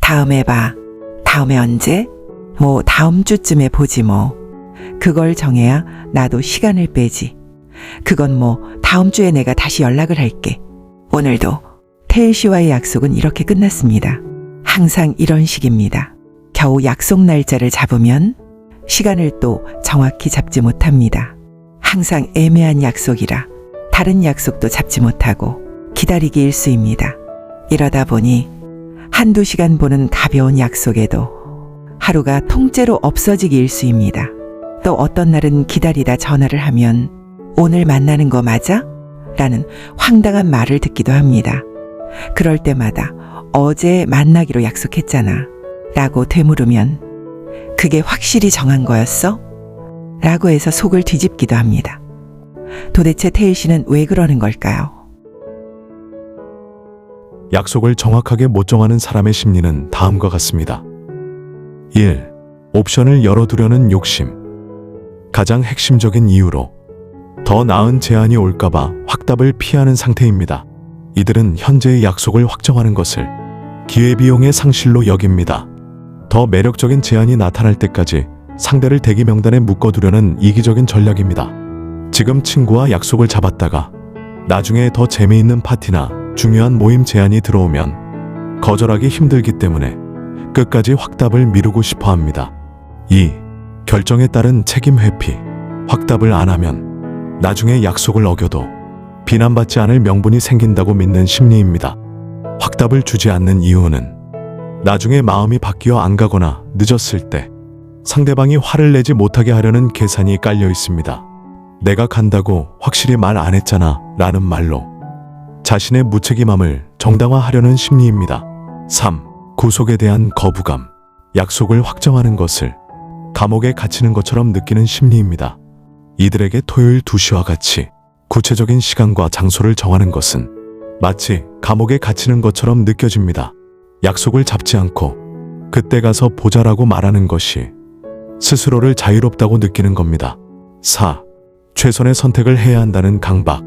다음에 봐. 다음에 언제? 뭐 다음 주쯤에 보지 뭐. 그걸 정해야 나도 시간을 빼지. 그건 뭐 다음 주에 내가 다시 연락을 할게. 오늘도 태일 씨와의 약속은 이렇게 끝났습니다. 항상 이런 식입니다. 겨우 약속 날짜를 잡으면 시간을 또 정확히 잡지 못합니다. 항상 애매한 약속이라 다른 약속도 잡지 못하고 기다리기 일쑤입니다. 이러다 보니 한두 시간 보는 가벼운 약속에도 하루가 통째로 없어지기 일쑤입니다. 또 어떤 날은 기다리다 전화를 하면 오늘 만나는 거 맞아? 라는 황당한 말을 듣기도 합니다. 그럴 때마다 어제 만나기로 약속했잖아 라고 되물으면 그게 확실히 정한 거였어? 라고 해서 속을 뒤집기도 합니다. 도대체 태일 씨는 왜 그러는 걸까요? 약속을 정확하게 못 정하는 사람의 심리는 다음과 같습니다. 1. 옵션을 열어두려는 욕심. 가장 핵심적인 이유로 더 나은 제안이 올까봐 확답을 피하는 상태입니다. 이들은 현재의 약속을 확정하는 것을 기회비용의 상실로 여깁니다. 더 매력적인 제안이 나타날 때까지 상대를 대기 명단에 묶어두려는 이기적인 전략입니다. 지금 친구와 약속을 잡았다가 나중에 더 재미있는 파티나 중요한 모임 제안이 들어오면 거절하기 힘들기 때문에 끝까지 확답을 미루고 싶어 합니다. 2. 결정에 따른 책임 회피. 확답을 안 하면 나중에 약속을 어겨도 비난받지 않을 명분이 생긴다고 믿는 심리입니다. 확답을 주지 않는 이유는 나중에 마음이 바뀌어 안 가거나 늦었을 때 상대방이 화를 내지 못하게 하려는 계산이 깔려 있습니다. 내가 간다고 확실히 말 안 했잖아 라는 말로 자신의 무책임함을 정당화하려는 심리입니다. 3. 구속에 대한 거부감. 약속을 확정하는 것을 감옥에 갇히는 것처럼 느끼는 심리입니다. 이들에게 토요일 2시와 같이 구체적인 시간과 장소를 정하는 것은 마치 감옥에 갇히는 것처럼 느껴집니다. 약속을 잡지 않고 그때 가서 보자라고 말하는 것이 스스로를 자유롭다고 느끼는 겁니다. 4. 최선의 선택을 해야 한다는 강박.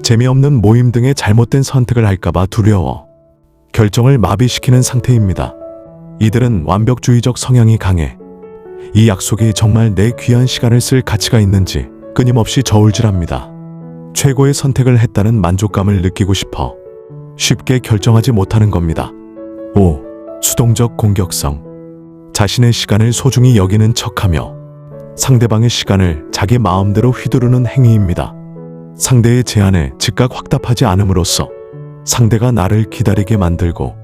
재미없는 모임 등의 잘못된 선택을 할까봐 두려워 결정을 마비시키는 상태입니다. 이들은 완벽주의적 성향이 강해 이 약속이 정말 내 귀한 시간을 쓸 가치가 있는지 끊임없이 저울질합니다. 최고의 선택을 했다는 만족감을 느끼고 싶어 쉽게 결정하지 못하는 겁니다. 5. 수동적 공격성. 자신의 시간을 소중히 여기는 척하며 상대방의 시간을 자기 마음대로 휘두르는 행위입니다. 상대의 제안에 즉각 확답하지 않음으로써 상대가 나를 기다리게 만들고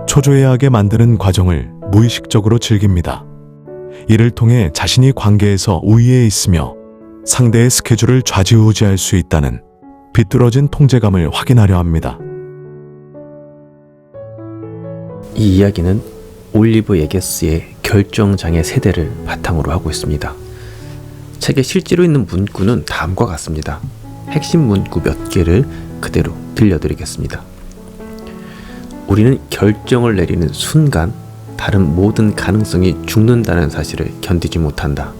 초조해하게 만드는 과정을 무의식적으로 즐깁니다. 이를 통해 자신이 관계에서 우위에 있으며 상대의 스케줄을 좌지우지할 수 있다는 비뚤어진 통제감을 확인하려 합니다. 이 이야기는 올리버 예게스의 결정장애 세대를 바탕으로 하고 있습니다. 책에 실제로 있는 문구는 다음과 같습니다. 핵심 문구 몇 개를 그대로 들려드리겠습니다. 우리는 결정을 내리는 순간 다른 모든 가능성이 죽는다는 사실을 견디지 못한다.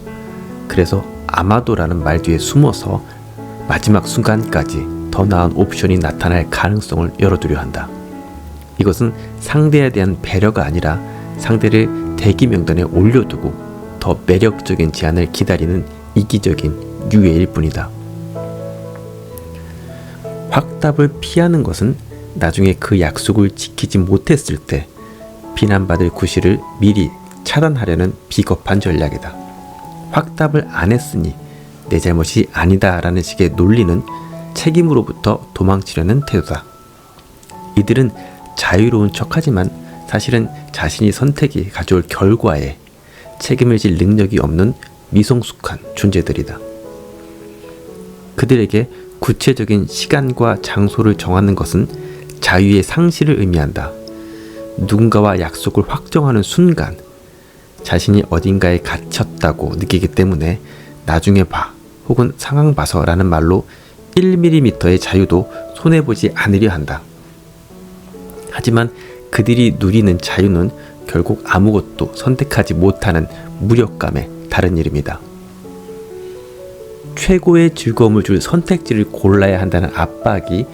그래서 아마도라는 말 뒤에 숨어서 마지막 순간까지 더 나은 옵션이 나타날 가능성을 열어두려 한다. 이것은 상대에 대한 배려가 아니라 상대를 대기 명단에 올려두고 더 매력적인 제안을 기다리는 이기적인 유예일 뿐이다. 확답을 피하는 것은 나중에 그 약속을 지키지 못했을 때 비난받을 구실을 미리 차단하려는 비겁한 전략이다. 확답을 안 했으니 내 잘못이 아니다 라는 식의 논리는 책임으로부터 도망치려는 태도다. 이들은 자유로운 척하지만 사실은 자신이 선택이 가져올 결과에 책임을 질 능력이 없는 미성숙한 존재들이다. 그들에게 구체적인 시간과 장소를 정하는 것은 자유의 상실을 의미한다. 누군가와 약속을 확정하는 순간 자신이 어딘가에 갇혔다고 느끼기 때문에 나중에 봐 혹은 상황 봐서 라는 말로 1mm의 자유도 손해보지 않으려 한다. 하지만 그들이 누리는 자유는 결국 아무것도 선택하지 못하는 무력감의 다른 이름이다. 최고의 즐거움을 줄 선택지를 골라야 한다는 압박이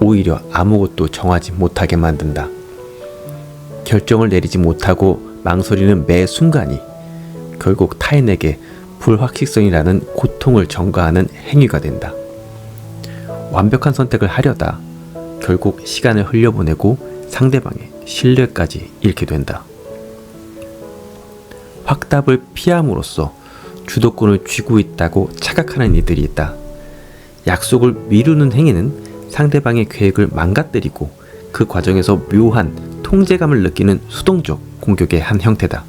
오히려 아무것도 정하지 못하게 만든다. 결정을 내리지 못하고 망설이는 매 순간이 결국 타인에게 불확실성이라는 고통을 전가하는 행위가 된다. 완벽한 선택을 하려다 결국 시간을 흘려보내고 상대방의 신뢰까지 잃게 된다. 확답을 피함으로써 주도권을 쥐고 있다고 착각하는 이들이 있다. 약속을 미루는 행위는 상대방의 계획을 망가뜨리고 그 과정에서 묘한 통제감을 느끼는 수동적 공격의 한 형태다.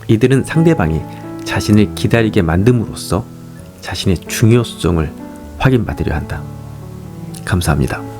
이들은 상대방이 자신을 기다리게 만듦으로써 자신의 중요성을 확인받으려 한다. 감사합니다.